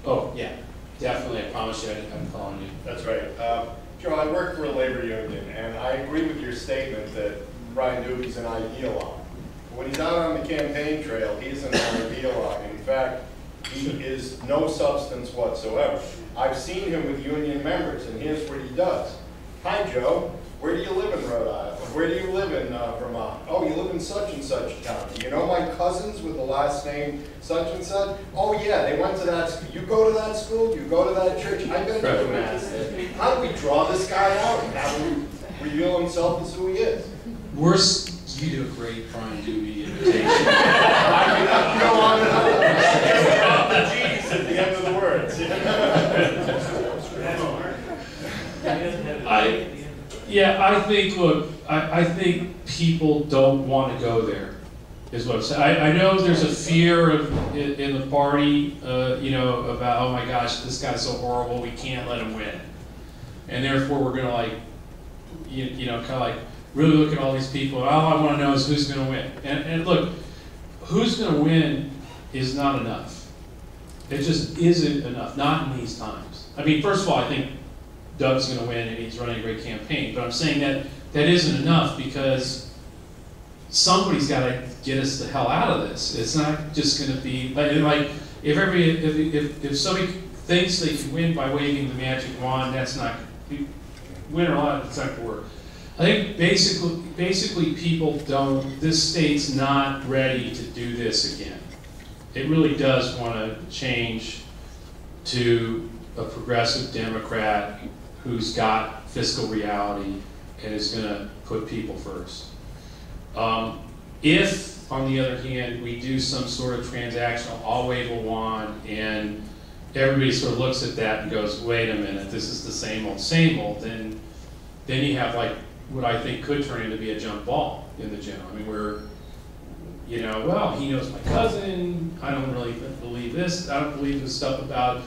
Oh, yeah, definitely. I promise you I'm calling you. That's right. Joe, I work for a labor union, and I agree with your statement that Brian Doobie's an ideologue. When he's out on the campaign trail, he's an ideologue. In fact, he is no substance whatsoever. I've seen him with union members, and here's what he does. Hi, Joe. Where do you live in Rhode Island? Where do you live in Vermont? Oh, you live in such and such town. Do you know my cousins with the last name such and such? Oh, yeah, they went to that school. You go to that school? You go to that church? I've been to Mass. How do we draw this guy out and have him reveal himself as who he is? You do a great Brian Doobie imitation. I can go on and on. Without the G's at the end of the words. I think, look, I think people don't want to go there, is what I'm saying. I know there's a fear in the party, you know, about, oh my gosh, this guy's so horrible, we can't let him win. And therefore we're going to like, you know, kind of like really look at all these people, all I want to know is who's going to win. And look, who's going to win is not enough. It just isn't enough, not in these times. I mean, first of all, I think Doug's going to win and he's running a great campaign, but I'm saying that that isn't enough because somebody's got to get us the hell out of this. It's not just going to be like if somebody thinks they can win by waving the magic wand, that's not win or not. It's not going to work. I think basically people don't. This state's not ready to do this again. It really does want to change to a progressive Democrat who's got fiscal reality and is going to put people first. If, on the other hand, we do some sort of transactional, I'll wave a wand, and everybody sort of looks at that and goes, wait a minute, this is the same old, then you have like what I think could turn into be a jump ball in the general. I mean, we're, you know, well, he knows my cousin, I don't really believe this, I don't believe this stuff about,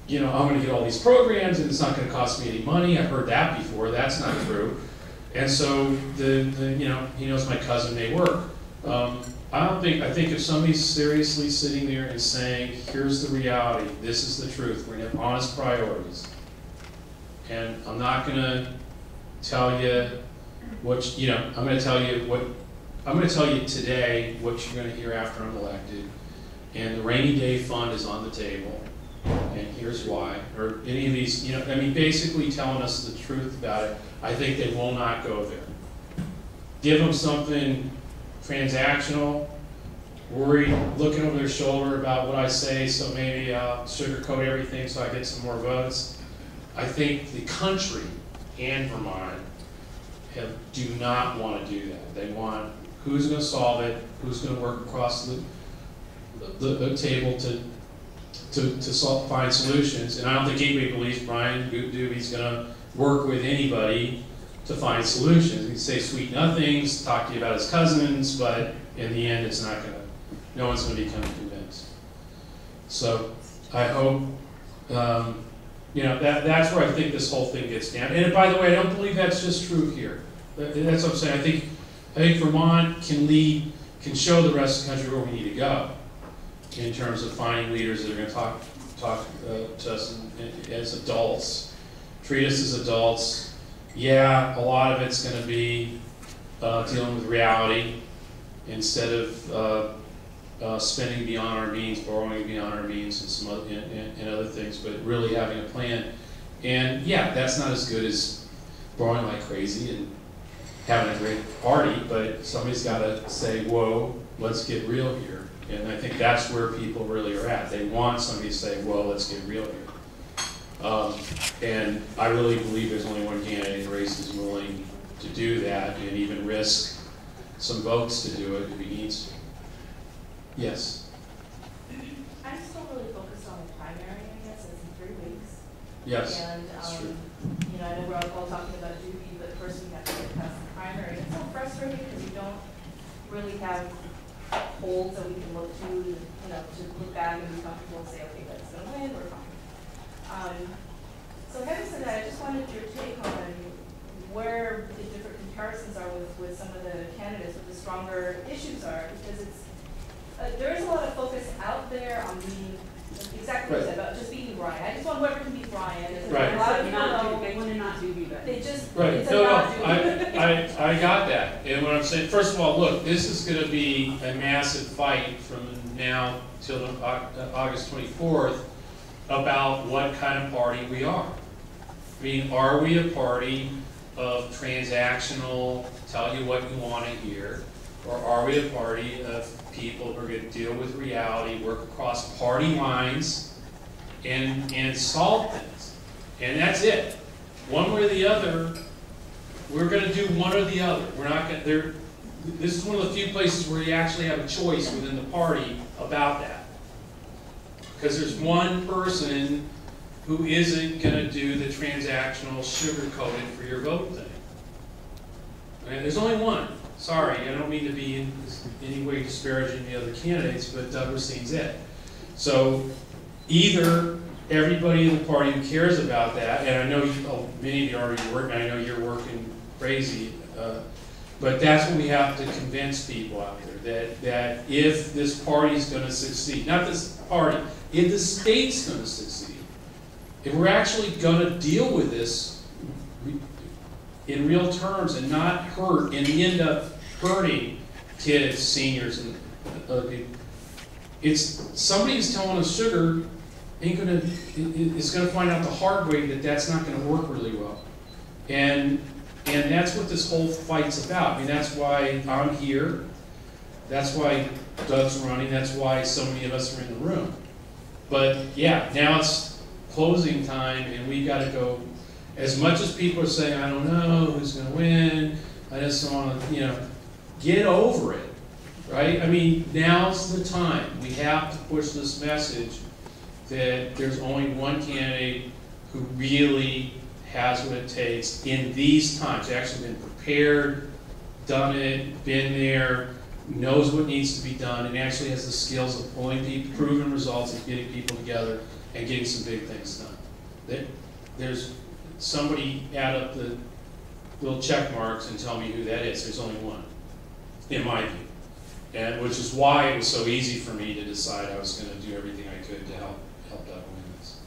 you know, I'm going to get all these programs and it's not going to cost me any money. I've heard that before. That's not true. And so you know, he knows my cousin may work. I think if somebody's seriously sitting there and saying, here's the reality, this is the truth, we're going to have honest priorities. And I'm not going to tell you what, you know, I'm going to tell you today what you're going to hear after I'm elected. And the rainy day fund is on the table. And here's why, or any of these, you know, I mean, basically telling us the truth about it, I think they will not go there. Give them something transactional, worried, looking over their shoulder about what I say, so maybe I'll sugarcoat everything so I get some more votes. I think the country and Vermont do not want to do that. They want who's going to solve it, who's going to work across the table to find solutions, and I don't think anybody believes Brian Doobie's going to work with anybody to find solutions. He can say sweet nothings, talk to you about his cousins, but in the end, it's not going to. No one's going to become convinced. So I hope, you know, that's where I think this whole thing gets down. And by the way, I don't believe that's just true here. That's what I'm saying. I think Vermont can lead, can show the rest of the country where we need to go in terms of finding leaders that are going to talk to us as adults, treat us as adults. Yeah, a lot of it's going to be dealing with reality instead of spending beyond our means, borrowing beyond our means, and some other, and other things, but really having a plan. And yeah, that's not as good as borrowing like crazy and having a great party, but somebody's got to say, whoa, let's get real here. And I think that's where people really are at. They want somebody to say, well, let's get real here. And I really believe there's only one candidate in the race who's willing to do that and even risk some votes to do it if he needs to. Yes? I'm still really focused on the primary, I guess. It's in 3 weeks. Yes, and, that's true. You know, I know we're all talking about Doobie, but first we have to get past the primary. It's so frustrating because we don't really have polls that we can look to, you know, to look back and be comfortable and say, okay, that's going to win, we're fine. So having said that, I just wanted your take on where the different comparisons are with some of the candidates, what the stronger issues are, because it's there is a lot of focus out there on the exactly what you said, I got that. And what I'm saying, first of all, look, this is going to be a massive fight from now till August 24th about what kind of party we are. I mean, are we a party of transactional, tell you what you want to hear, or are we a party of people who are going to deal with reality, work across party lines, and solve things? And that's it. One way or the other, we're going to do one or the other. We're not going to, this is one of the few places where you actually have a choice within the party about that. Because there's one person who isn't going to do the transactional sugar-coated for your vote thing. And there's only one. Sorry, I don't mean to be in any way disparaging the other candidates, but Doug Racine's it. So either everybody in the party who cares about that, and I know many of you are already working, I know you're working crazy, but that's what we have to convince people out there, that if this party is going to succeed, not this party, if the state's going to succeed, if we're actually going to deal with this in real terms and not hurt and end up hurting kids, seniors, and other people, it's somebody who's telling us sugar is going to find out the hard way that that's not going to work really well, and that's what this whole fight's about. I mean, that's why I'm here. That's why Doug's running. That's why so many of us are in the room. But yeah, now it's closing time, and we got to go. As much as people are saying, I don't know who's going to win, I just don't want to, get over it, right? I mean, now's the time. We have to push this message that there's only one candidate who really has what it takes in these times, actually been prepared, done it, been there, knows what needs to be done, and actually has the skills of pulling people, proven results of getting people together and getting some big things done. There's somebody add up the little check marks and tell me who that is. There's only one, in my view. And which is why it was so easy for me to decide I was going to do everything I could to help Doug win this.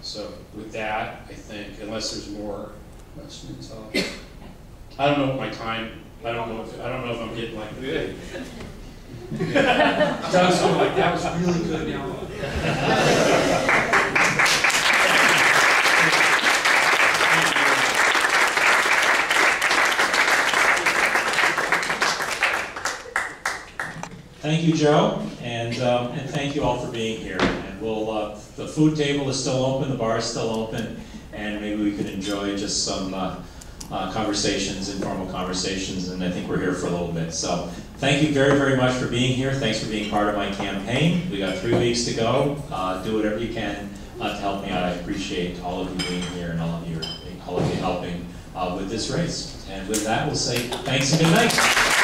So with that, I think, unless there's more questions, I don't know what my time. I don't know if I'm getting like the big. Doug's going like, that was really good now. Thank you, Joe, and thank you all for being here. And we'll the food table is still open, the bar is still open, and maybe we could enjoy just some conversations, informal conversations, and I think we're here for a little bit. So thank you very, very much for being here. Thanks for being part of my campaign. We got 3 weeks to go. Do whatever you can to help me out. I appreciate all of you being here and all of you helping with this race. And with that, we'll say thanks and good night.